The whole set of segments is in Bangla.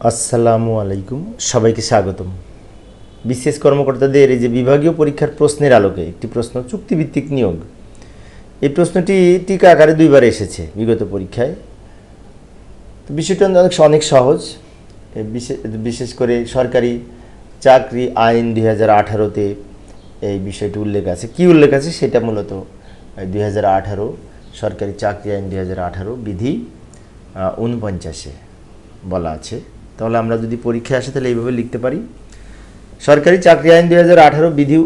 আসসালামু আলাইকুম, সবাইকে স্বাগতম। বিশেষ কর্মকর্তাদের এই যে বিভাগীয় পরীক্ষার প্রশ্নের আলোকে একটি প্রশ্ন, চুক্তিভিত্তিক নিয়োগ। এই প্রশ্নটি টিকা আকারে দুইবার এসেছে বিগত পরীক্ষায়। তো বিষয়টা অনেক সহজ। বিশেষ করে সরকারি চাকরি আইন 2018-তে এই বিষয়টি উল্লেখ আছে। কি উল্লেখ আছে সেটা মূলত 2018 সরকারি চাকরি আইন 2018 বিধি 49-এ বলা আছে। তাহলে আমরা যদি পরীক্ষায় আসে তাহলে এইভাবে লিখতে পারি, সরকারি চাকরি আইন 2018 বিধি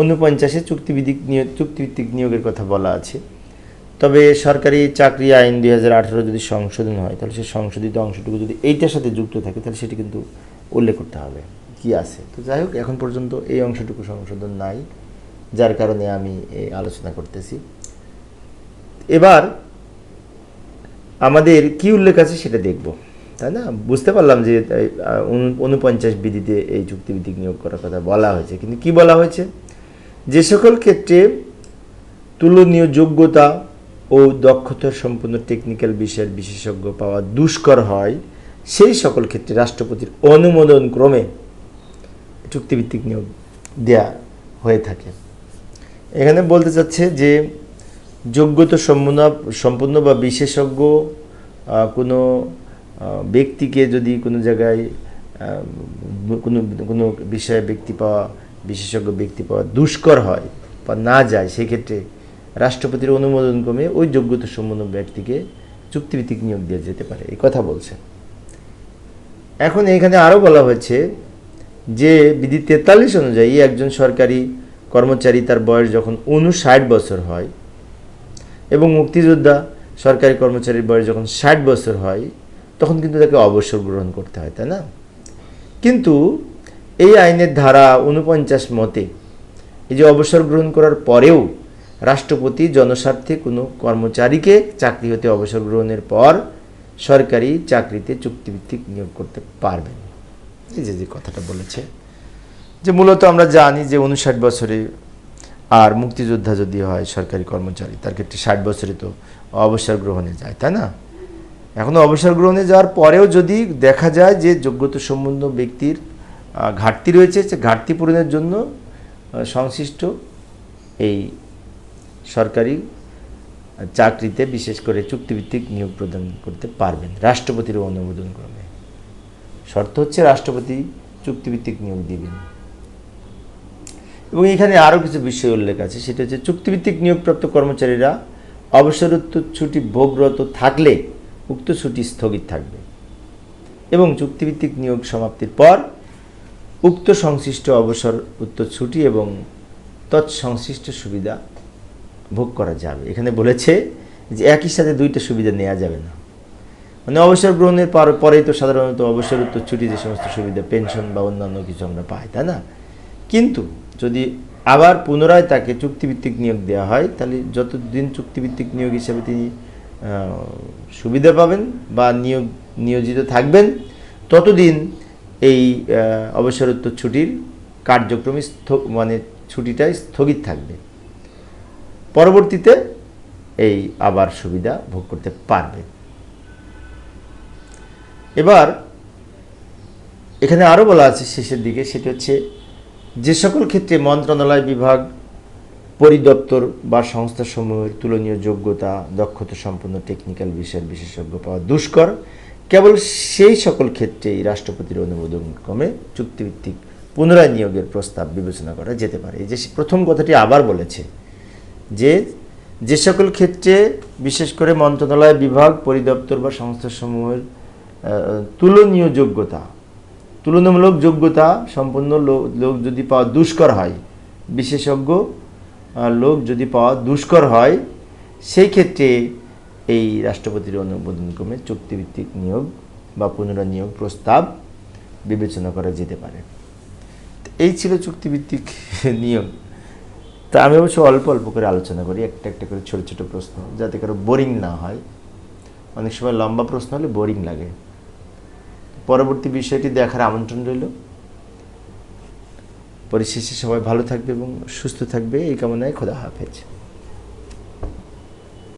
49-এ চুক্তিভিত্তিক নিয়োগের কথা বলা আছে। তবে সরকারি চাকরি আইন 2018 যদি সংশোধন হয় তাহলে সেই সংশোধিত অংশটুকু যদি এইটার সাথে যুক্ত থাকে তাহলে সেটি কিন্তু উল্লেখ করতে হবে কি আছে। তো যাই হোক, এখন পর্যন্ত এই অংশটুকু সংশোধন নাই, যার কারণে আমি এই আলোচনা করতেছি। এবার আমাদের কি উল্লেখ আছে সেটা দেখব, তাই না? বুঝতে পারলাম যে 49 বিধিতে এই চুক্তিভিত্তিক নিয়োগ করার কথা বলা হয়েছে, কিন্তু কি বলা হয়েছে? যে সকল ক্ষেত্রে তুলনীয় যোগ্যতা ও দক্ষতা সম্পন্ন টেকনিক্যাল বিষয়ের বিশেষজ্ঞ পাওয়া দুষ্কর হয়, সেই সকল ক্ষেত্রে রাষ্ট্রপতির অনুমোদন ক্রমে চুক্তিভিত্তিক নিয়োগ দেয়া হয়ে থাকে। এখানে বলতে চাচ্ছে যে যোগ্যতা সম্পন্ন বা বিশেষজ্ঞ কোনো ব্যক্তিকে যদি কোনো জায়গায় কোনো বিষয়ে বিশেষজ্ঞ ব্যক্তি পাওয়া দুষ্কর হয় বা না যায়, সেক্ষেত্রে রাষ্ট্রপতির অনুমোদন ক্রমে ওই যোগ্যতা সম্পন্ন ব্যক্তিকে চুক্তিভিত্তিক নিয়োগ দেওয়া যেতে পারে, এই কথা বলছে। এখন এখানে আরও বলা হয়েছে যে বিধি 43 অনুযায়ী একজন সরকারি কর্মচারী তার বয়স যখন 59 বছর হয় এবং মুক্তিযোদ্ধা সরকারি কর্মচারীর বয়স যখন 60 বছর হয় তখন কিন্তু তাকে অবসর গ্রহণ করতে হয়, তাই না? কিন্তু এই আইনের ধারা 49 মতে এই যে অবসর গ্রহণ করার পরেও রাষ্ট্রপতি জনস্বার্থে কোনো কর্মচারীকে চাকরি হতে অবসর গ্রহণের পর সরকারি চাকরিতে চুক্তিভিত্তিক নিয়োগ করতে পারবেন। এই যে কথাটা বলেছে, যে মূলত আমরা জানি যে 59 বছরে, আর মুক্তিযোদ্ধা যদি হয় সরকারি কর্মচারী তার ক্ষেত্রে 60 বছরে তো অবসর গ্রহণে যায়, তাই না? এখন অবসর গ্রহণে যাওয়ার পরেও যদি দেখা যায় যে যোগ্যতা সম্পন্ন ব্যক্তির ঘাটতি রয়েছে, ঘাটতি পূরণের জন্য সংশ্লিষ্ট এই সরকারি চাকরিতে বিশেষ করে চুক্তিভিত্তিক নিয়োগ প্রদান করতে পারবেন রাষ্ট্রপতির অনুমোদন ক্রমে। শর্ত হচ্ছে রাষ্ট্রপতি চুক্তিভিত্তিক নিয়োগ দিবেন। এবং এখানে আরও কিছু বিষয় উল্লেখ আছে, সেটা হচ্ছে চুক্তিভিত্তিক নিয়োগপ্রাপ্ত কর্মচারীরা অবসরোত্তর ছুটি ভোগরত থাকলে উক্ত ছুটি স্থগিত থাকবে এবং চুক্তিভিত্তিক নিয়োগ সমাপ্তির পর উক্ত সংশ্লিষ্ট অবসর উত্তর ছুটি এবং তৎসংশ্লিষ্ট সুবিধা ভোগ করা যাবে। এখানে বলেছে যে একই সাথে দুইটা সুবিধা নেওয়া যাবে না। মানে অবসর গ্রহণের পরেই তো সাধারণত অবসর উত্তর ছুটি যে সমস্ত সুবিধা, পেনশন বা অন্যান্য কিছু আমরা পাই, তাই না? কিন্তু যদি আবার পুনরায় তাকে চুক্তিভিত্তিক নিয়োগ দেওয়া হয় তাহলে যতদিন চুক্তিভিত্তিক নিয়োগ হিসেবে তিনি সুবিধা পাবেন বা নিয়োজিত থাকবেন ততদিন এই অবসরোত্তর ছুটির কার্যক্রমে মানে ছুটিটাই স্থগিত থাকবে। পরবর্তীতে এই আবার সুবিধা ভোগ করতে পারবে। এবার এখানে আরও বলা আছে শেষের দিকে, সেটা হচ্ছে যে সকল ক্ষেত্রে মন্ত্রণালয়, বিভাগ, পরিদপ্তর বা সংস্থাসমূহের তুলনীয় যোগ্যতা দক্ষতা সম্পন্ন টেকনিক্যাল বিষয়ের বিশেষজ্ঞ পাওয়া দুষ্কর, কেবল সেই সকল ক্ষেত্রেই রাষ্ট্রপতির অনুমোদন ক্রমে চুক্তিভিত্তিক পুনরায় নিয়োগের প্রস্তাব বিবেচনা করা যেতে পারে। এই যে প্রথম কথাটি আবার বলেছে যে সকল ক্ষেত্রে বিশেষ করে মন্ত্রণালয়, বিভাগ, পরিদপ্তর বা সংস্থাসমূহের তুলনামূলক যোগ্যতা সম্পন্ন লোক যদি পাওয়া দুষ্কর হয়, বিশেষজ্ঞ লোক যদি পাওয়া দুষ্কর হয়, সেই ক্ষেত্রে এই রাষ্ট্রপতির অনুমোদন ক্রমে চুক্তিভিত্তিক নিয়োগ বা পুনরায় নিয়োগ প্রস্তাব বিবেচনা করা যেতে পারে। এই ছিল চুক্তিভিত্তিক নিয়োগ। তা আমি অবশ্য অল্প অল্প করে আলোচনা করি, একটা একটা করে ছোট ছোট প্রশ্ন, যাতে কারো বোরিং না হয়। অনেক সময় লম্বা প্রশ্ন হলে বোরিং লাগে। পরবর্তী বিষয়টি দেখার আমন্ত্রণ রইল। পরিশেষে সবাই ভালো থাকবে এবং সুস্থ থাকবে এই কামনায় খোদা হাফেজ।